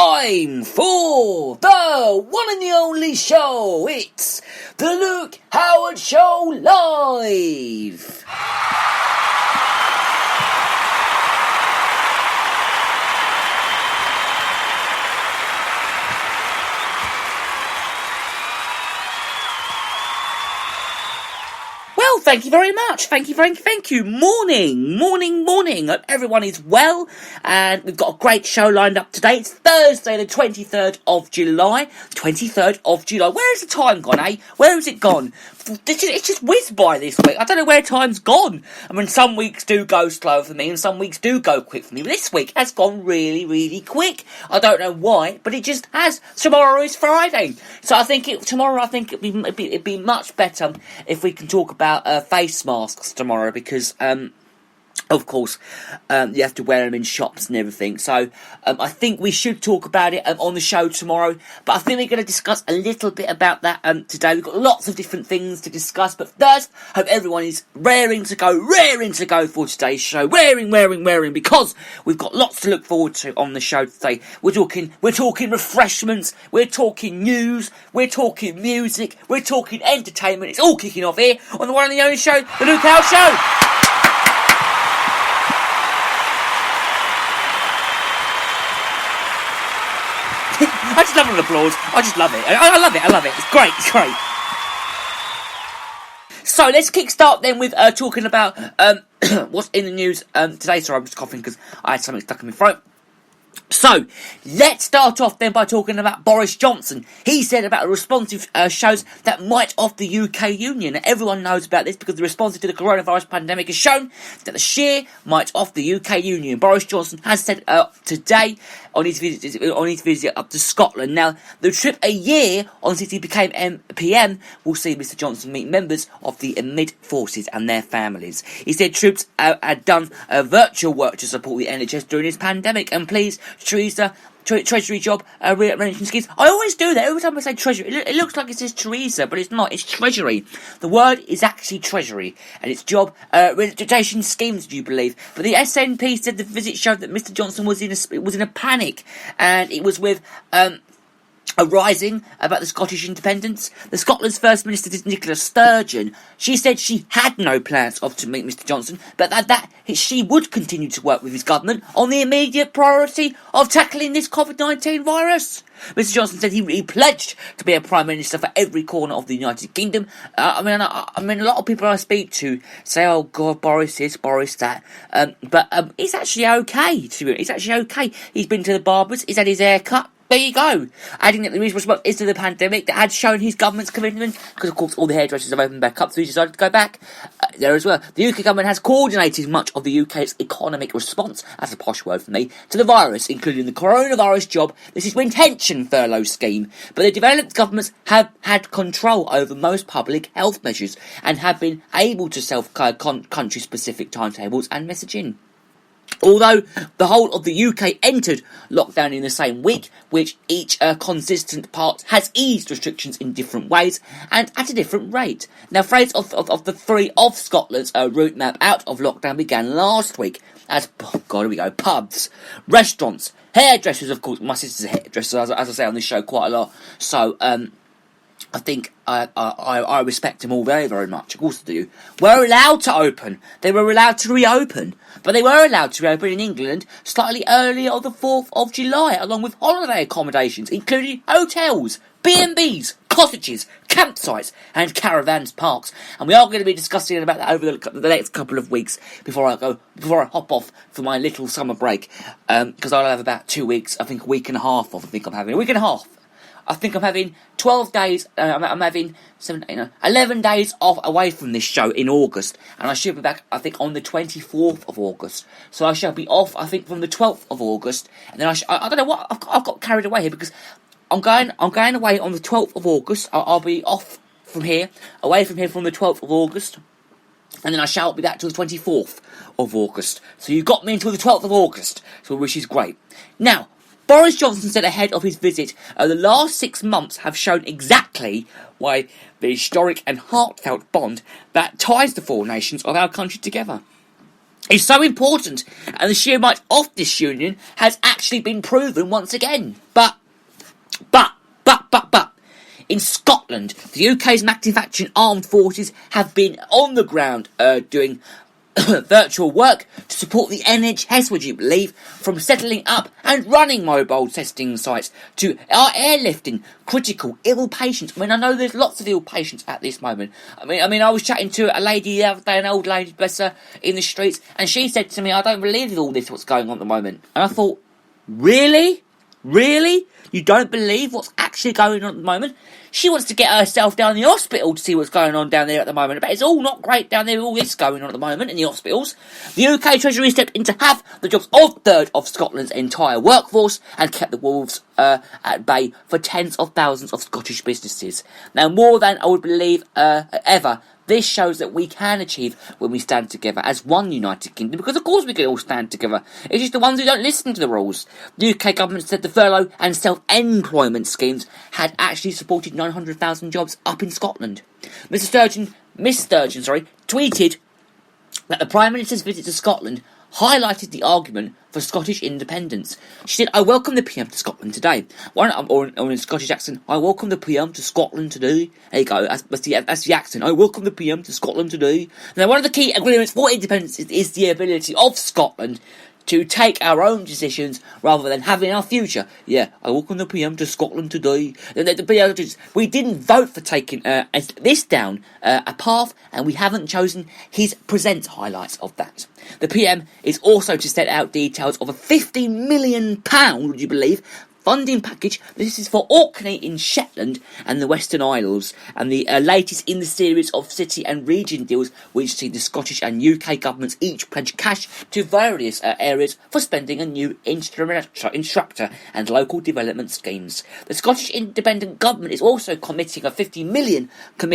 time for the one and the only show. It's the Luke Howard Show Live. Well, thank you very much. Thank you. Morning. Hope everyone is well. And we've got a great show lined up today. It's Thursday, the 23rd of July. Where has the time gone, eh? Where has it gone? It's just whizzed by this week. I don't know where time's gone. I mean, some weeks do go slow for me and some weeks do go quick for me. But this week has gone really, really quick. I don't know why, but it just has. Tomorrow is Friday. So I think it'd be much better if we can talk about face masks tomorrow, because of course you have to wear them in shops and everything. So I think we should talk about it on the show tomorrow, but I think we're going to discuss a little bit about that today. We've got lots of different things to discuss, but first, hope everyone is raring to go for today's show. Raring, because we've got lots to look forward to on the show today. We're talking refreshments, we're talking news, we're talking music, we're talking entertainment. It's all kicking off here on the one and the only show, the Luke Howard Show. I just love an applause. I just love it. I love it. It's great. So let's kickstart then with talking about what's in the news today. Sorry, I'm just coughing because I had something stuck in my throat. So, let's start off then by talking about Boris Johnson. He said about the responsive shows that might off the UK Union. And everyone knows about this because the response to the coronavirus pandemic has shown that the sheer might off the UK Union. Boris Johnson has said today on his visit up to Scotland. Now, the trip a year on since he became PM will see Mr Johnson meet members of the Mid Forces and their families. He said troops had done virtual work to support the NHS during this pandemic, and please, Theresa, Treasury job rearrangement schemes. I always do that every time I say Treasury. It looks like it says Theresa, but it's not. It's Treasury. The word is actually Treasury, and it's job registration schemes. Do you believe? But the SNP said the visit showed that Mr Johnson was in a panic, and it was with a rising about the Scottish independence. The Scotland's First Minister, Nicola Sturgeon, she said she had no plans to meet Mr Johnson, but that she would continue to work with his government on the immediate priority of tackling this COVID-19 virus. Mr Johnson said he pledged to be a Prime Minister for every corner of the United Kingdom. I mean, a lot of people I speak to say, "Oh God, Boris this, Boris that," but he's actually okay. He's actually okay. He's been to the barbers. He's had his hair cut. There you go. Adding that the reason response is to the pandemic that had shown his government's commitment, because of course all the hairdressers have opened back up, so he decided to go back there as well. The UK government has coordinated much of the UK's economic response, that's a posh word for me, to the virus, including the coronavirus job. This is intention furlough scheme, but the developed governments have had control over most public health measures and have been able to country-specific timetables and messaging. Although the whole of the UK entered lockdown in the same week, which each consistent part has eased restrictions in different ways and at a different rate. Now, phase of the three of Scotland's route map out of lockdown began last week as, pubs, restaurants, hairdressers, of course. My sister's a hairdresser, as I say on this show quite a lot, so I think I respect them all very, very much. Of course I do. Were allowed to open. They were allowed to reopen. But they were allowed to reopen in England slightly earlier on the 4th of July, along with holiday accommodations, including hotels, B&Bs, cottages, campsites, and caravans parks. And we are going to be discussing about that over the next couple of weeks before I hop off for my little summer break. Because I'll have about 2 weeks, I think a week and a half off. A week and a half. I think I'm having 12 days, I'm having 11 days off away from this show in August, and I should be back, I think, on the 24th of August, so I shall be off, I think, from the 12th of August, and then I don't know what, I've got carried away here, because I'm going away on the 12th of August, I'll be off from here, away from here from the 12th of August, and then I shall be back till the 24th of August, so you've got me until the 12th of August, which is great. Now, Boris Johnson said ahead of his visit, the last 6 months have shown exactly why the historic and heartfelt bond that ties the four nations of our country together. is so important, and the sheer might of this union has actually been proven once again. But, in Scotland, the UK's manufacturing armed forces have been on the ground doing virtual work to support the NHS, would you believe, from settling up and running mobile testing sites to airlifting critical ill patients. I know there's lots of ill patients at this moment. I was chatting to a lady the other day, an old lady, bless her, in the streets, and she said to me, I don't believe all this, what's going on at the moment. And I thought, really? Really? You don't believe what's actually going on at the moment? She wants to get herself down the hospital to see what's going on down there at the moment. But it's all not great down there, all this going on at the moment in the hospitals. The UK Treasury stepped in to have the jobs of a third of Scotland's entire workforce and kept the wolves at bay for tens of thousands of Scottish businesses. Now, more than I would believe ever, this shows that we can achieve when we stand together as one United Kingdom, because of course we can all stand together. It's just the ones who don't listen to the rules. The UK government said the furlough and self-employment schemes had actually supported 900,000 jobs up in Scotland. Miss Sturgeon, tweeted that the Prime Minister's visit to Scotland highlighted the argument for Scottish independence. She said, I welcome the PM to Scotland today. Or in a Scottish accent, I welcome the PM to Scotland today. There you go, that's the accent. I welcome the PM to Scotland today. Now, one of the key agreements for independence is the ability of Scotland to take our own decisions rather than having our future. Yeah, I welcome the PM to Scotland today. We didn't vote for taking this down a path, and we haven't chosen his present highlights of that. The PM is also to set out details of a £50 million, would you believe, funding package. This is for Orkney in Shetland and the Western Isles, and the latest in the series of city and region deals which see the Scottish and UK governments each pledge cash to various areas for spending on new infrastructure and local development schemes. The Scottish Independent Government is also committing to the 50 million to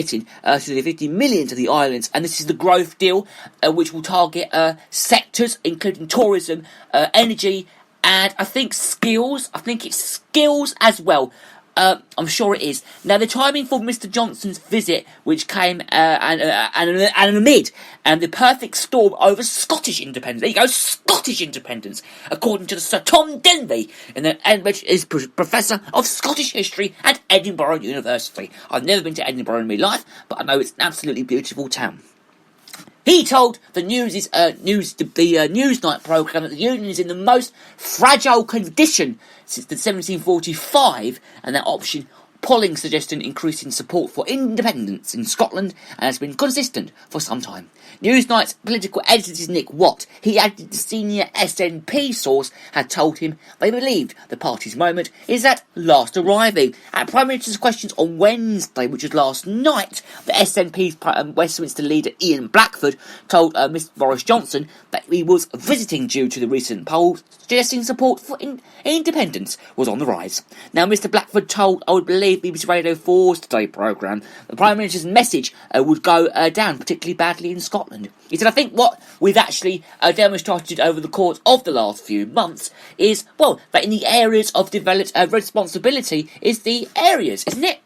the islands, and this is the growth deal which will target sectors including tourism, energy, and I think skills. I think it's skills as well. I'm sure it is. Now, the timing for Mr. Johnson's visit, which came amid the perfect storm over Scottish independence. There you go, Scottish independence, according to Sir Tom Denby, is Professor of Scottish History at Edinburgh University. I've never been to Edinburgh in my life, but I know it's an absolutely beautiful town. He told the Newsnight programme that the union is in the most fragile condition since 1745, and that option polling suggesting increasing support for independence in Scotland and has been consistent for some time. Newsnight's political editor Nick Watt, he added the senior SNP source had told him they believed the party's moment is at last arriving. At Prime Minister's questions on Wednesday, which was last night, the SNP's Westminster leader Ian Blackford told Mr Boris Johnson that he was visiting due to the recent polls suggesting support for independence was on the rise. Now, Mr Blackford told, I would believe, BBC Radio 4's Today programme, the Prime Minister's message would go down particularly badly in Scotland. He said, I think what we've actually demonstrated over the course of the last few months is, well, that in the areas of developed responsibility is the areas, isn't it?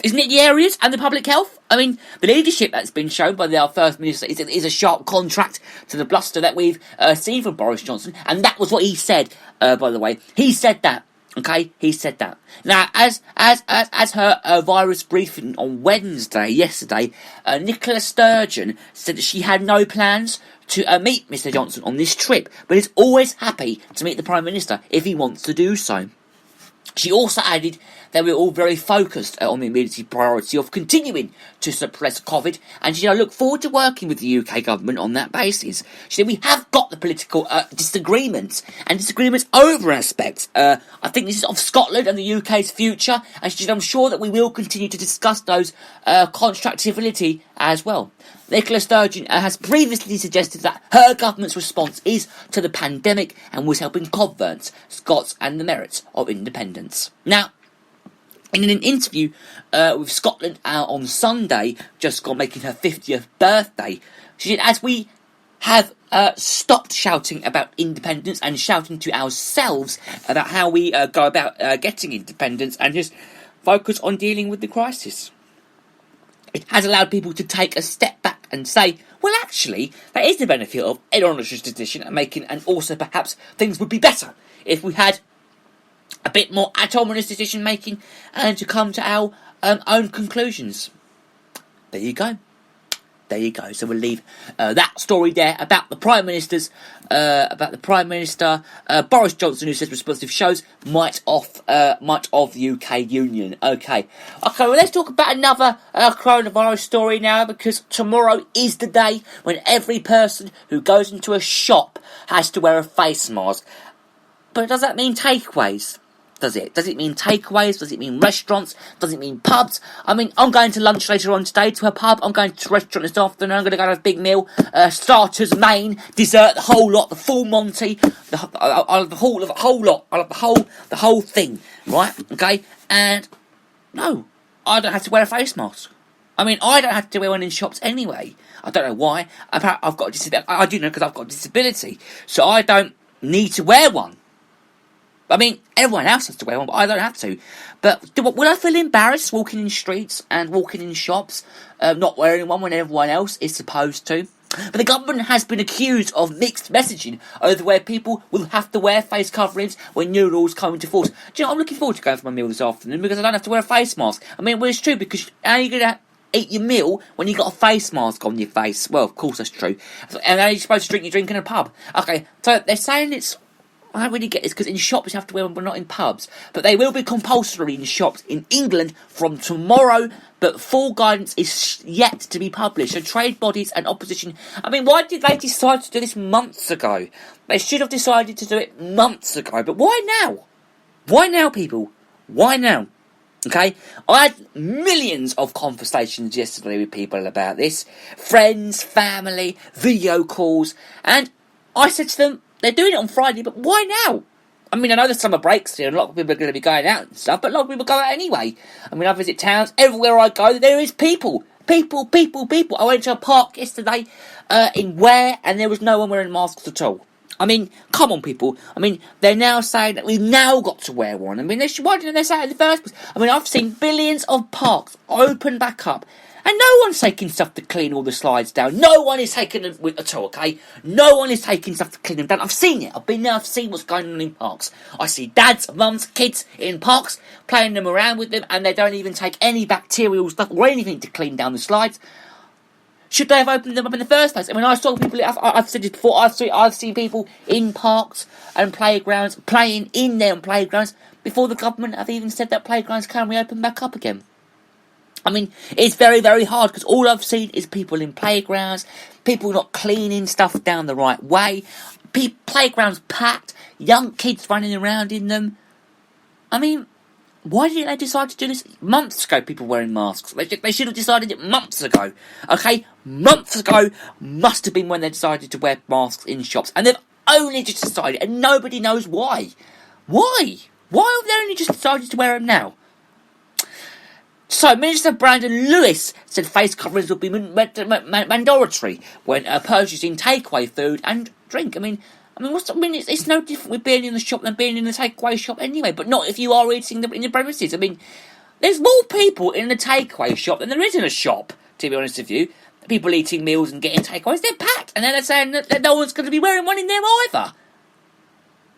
Isn't it the areas and the public health? I mean, the leadership that's been shown by our First Minister is a sharp contrast to the bluster that we've seen from Boris Johnson, and that was what he said, by the way. He said that. Okay, he said that. Now, as her virus briefing on yesterday, Nicola Sturgeon said that she had no plans to meet Mr Johnson on this trip, but is always happy to meet the Prime Minister if he wants to do so. She also added that we're all very focused on the immediate priority of continuing to suppress COVID, and she said, I look forward to working with the UK government on that basis. She said, we have got the political disagreements over aspects. I think this is of Scotland and the UK's future, and she said, I'm sure that we will continue to discuss those constructivity as well. Nicola Sturgeon has previously suggested that her government's response is to the pandemic and was helping convert Scots and the merits of independence. Now, in an interview with Scotland on Sunday, just gone making her 50th birthday, she said, as we have stopped shouting about independence and shouting to ourselves about how we go about getting independence and just focus on dealing with the crisis. It has allowed people to take a step back and say, well, actually, that is the benefit of an honest edition and also perhaps things would be better if we had a bit more autonomous decision making and to come to our own conclusions. There you go. So we'll leave that story there about the Prime Minister Boris Johnson, who says responsive shows much of the UK Union. Okay. Well, let's talk about another coronavirus story now, because tomorrow is the day when every person who goes into a shop has to wear a face mask. But does that mean takeaways? Does it? Does it mean takeaways? Does it mean restaurants? Does it mean pubs? I mean, I'm going to lunch later on today to a pub. I'm going to a restaurant this afternoon. I'm going to go have a big meal. Starters, main, dessert, the whole lot, the full Monty, the whole thing, right? Okay, and no, I don't have to wear a face mask. I mean, I don't have to wear one in shops anyway. I don't know why. I've got a disability. I do know because I've got a disability, so I don't need to wear one. I mean, everyone else has to wear one, but I don't have to. But will I feel embarrassed walking in streets and walking in shops, not wearing one when everyone else is supposed to? But the government has been accused of mixed messaging over where people will have to wear face coverings when new rules come into force. Do you know, I'm looking forward to going for my meal this afternoon because I don't have to wear a face mask. I mean, well, it's true, because how are you going to eat your meal when you got a face mask on your face? Well, of course that's true. And how are you supposed to drink your drink in a pub? Okay, so they're saying it's... I don't really get this, because in shops you have to wear them, but not in pubs. But they will be compulsory in shops in England from tomorrow, but full guidance is yet to be published. So trade bodies and opposition... I mean, why did they decide to do this months ago? They should have decided to do it months ago, but why now? Why now, people? Why now? Okay, I had millions of conversations yesterday with people about this. Friends, family, video calls, and I said to them, they're doing it on Friday, but why now? I mean, I know the summer break's here and a lot of people are going to be going out and stuff, but a lot of people go out anyway. I mean, I visit towns, everywhere I go, there is people. People. I went to a park yesterday in Ware, and there was no one wearing masks at all. I mean, come on, people. I mean, they're now saying that we've now got to wear one. I mean, why didn't they say it in the first place? I mean, I've seen billions of parks open back up, and no one's taking stuff to clean all the slides down. No one is taking them at all, okay? No one is taking stuff to clean them down. I've seen it. I've been there. I've seen what's going on in parks. I see dads, mums, kids in parks playing them around with them, and they don't even take any bacterial stuff or anything to clean down the slides. Should they have opened them up in the first place? I mean, I saw people... I've said this before. I've seen people in parks and playgrounds playing in their playgrounds before the government have even said that playgrounds can reopen back up again. I mean, it's very, very hard, because all I've seen is people in playgrounds, people not cleaning stuff down the right way, playgrounds packed, young kids running around in them. I mean, why didn't they decide to do this months ago, people wearing masks? They should have decided it months ago, okay? Months ago must have been when they decided to wear masks in shops, and they've only just decided, and nobody knows why. Why? Why have they only just decided to wear them now? So, Minister Brandon Lewis said face coverings will be mandatory when purchasing takeaway food and drink. I mean, it's no different with being in the shop than being in the takeaway shop anyway, but not if you are eating in the premises. I mean, there's more people in the takeaway shop than there is in a shop, to be honest with you. People eating meals and getting takeaways, they're packed, and then they're saying that no one's going to be wearing one in there either.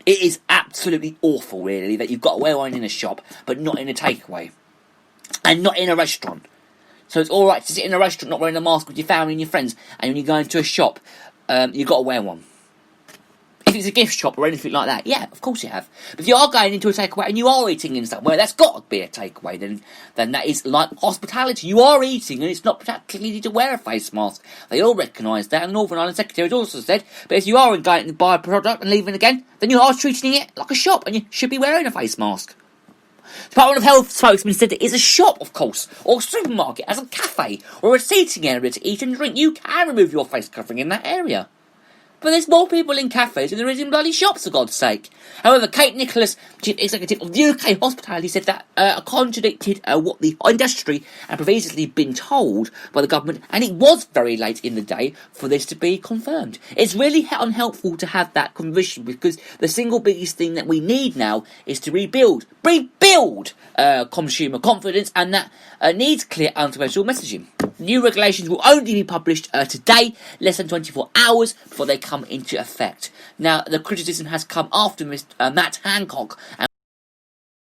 It is absolutely awful, really, that you've got to wear one in a shop, but not in a takeaway. And not in a restaurant. So it's alright to sit in a restaurant not wearing a mask with your family and your friends, and when you go into a shop, you've got to wear one. If it's a gift shop or anything like that, yeah, of course you have. But if you are going into a takeaway and you are eating in somewhere, that's got to be a takeaway, then that is like hospitality. You are eating, and it's not particularly easy to wear a face mask. They all recognise that, and Northern Ireland Secretary has also said, but if you are going to buy a product and leaving again, then you are treating it like a shop, and you should be wearing a face mask. The Department of Health spokesman said it is a shop, of course, or a supermarket, as a cafe, or a seating area to eat and drink. You can remove your face covering in that area. But there's more people in cafes than there is in bloody shops, for God's sake. However, Kate Nicholas, Chief Executive of the UK Hospitality, said that contradicted what the industry had previously been told by the government, and it was very late in the day for this to be confirmed. It's really unhelpful to have that conviction, because the single biggest thing that we need now is to rebuild consumer confidence, and that needs clear, unconventional messaging. new regulations will only be published today, less than 24 hours before they come into effect. Now, the criticism has come after Matt Hancock and